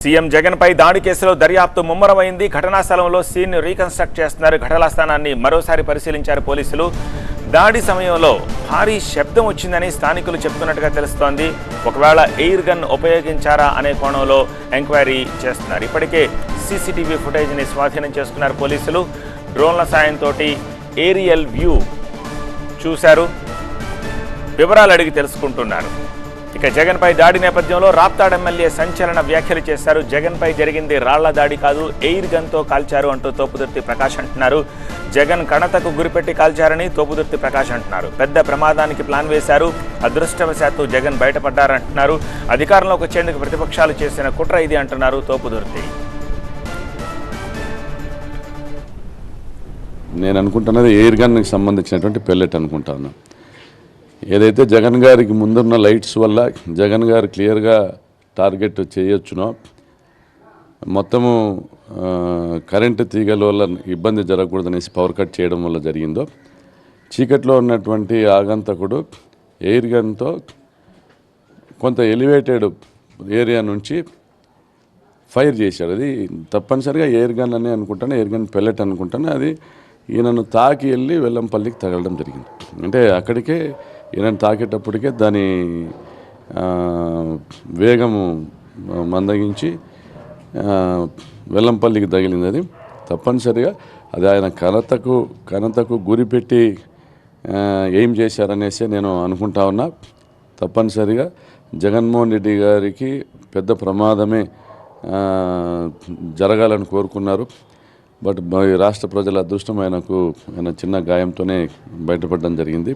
CM Jagan పై దాడి కేసులో దర్యాప్తు ముమ్మరమైంది. ఘటనా స్థలంలో సీన్ రీకన్స్ట్రక్ట్ చేస్తున్నారు. ఘటనా స్థానాన్ని మరోసారి పరిశీలించారు పోలీసులు. దాడి సమయంలో భారీ శబ్దం వచ్చిందని స్థానికులు చెప్తున్నట్టుగా తెలుస్తోంది. ఒకవేళ ఎయిర్ గన్ ఉపయోగించారా అనే కోణంలో ఎంక్వైరీ చేస్తున్నారు. ఇప్పటికే సీసీటీవీ ఫుటేజ్ని స్వాధీనం చేసుకున్నారు పోలీసులు. డ్రోన్ల సాయంతో ఏరియల్ వ్యూ చూశారు. వివరాలు అడిగి తెలుసుకుంటున్నారు. ఇక జగన్పై దాడి నేపథ్యంలో రాప్తాడ్ ఎమ్మెల్యే సంచలన వ్యాఖ్యలు చేశారు. జగన్పై జరిగింది రాళ్ల దాడి కాదు, ఎయిర్ గన్తో కాల్చారు అంటూ తోపుదుర్తి ప్రకాష్ అంటున్నారు. జగన్ కణతకు గురిపెట్టి కాల్చారని తోపుదుర్తి ప్రకాష్ అంటున్నారు. పెద్ద ప్రమాదానికి ప్లాన్ వేశారు, అదృష్టవశాత్తు జగన్ బయటపడ్డారంటున్నారు. అధికారంలోకి వచ్చేందుకు ప్రతిపక్షాలు చేసిన కుట్ర ఇది అంటున్నారు తోపుదుర్తి. నేను అనుకుంటున్నది ఎయిర్ గన్కి సంబంధించినటువంటి పెల్లెట్ అనుకుంటాను. ఏదైతే జగన్ గారికి ముందున్న లైట్స్ వల్ల జగన్ గారు క్లియర్గా టార్గెట్ చేయొచ్చునో, మొత్తము కరెంటు తీగల వల్ల ఇబ్బంది జరగకూడదనేసి పవర్ కట్ చేయడం వల్ల జరిగిందో, చీకట్లో ఉన్నటువంటి ఆగంతకుడు ఎయిర్ గన్తో కొంత ఎలివేటెడ్ ఏరియా నుంచి ఫైర్ చేశాడు. అది తప్పనిసరిగా ఎయిర్ గన్ అని అనుకుంటాను, ఎయిర్ గన్ పెల్లెట్ అనుకుంటాను. అది ఈయనను తాకి వెళ్ళి వెల్లంపల్లికి తగలడం జరిగింది. అంటే అక్కడికే ఈయనను తాకేటప్పటికే దాని వేగము మందగించి వెల్లంపల్లికి తగిలింది. అది తప్పనిసరిగా అది ఆయన కణతకు గురిపెట్టి ఏం చేశారనేసి నేను అనుకుంటా ఉన్నా. తప్పనిసరిగా జగన్మోహన్ రెడ్డి గారికి పెద్ద ప్రమాదమే జరగాలని కోరుకున్నారు. బట్ రాష్ట్ర ప్రజల అదృష్టం ఆయన చిన్న గాయంతోనే బయటపడడం జరిగింది.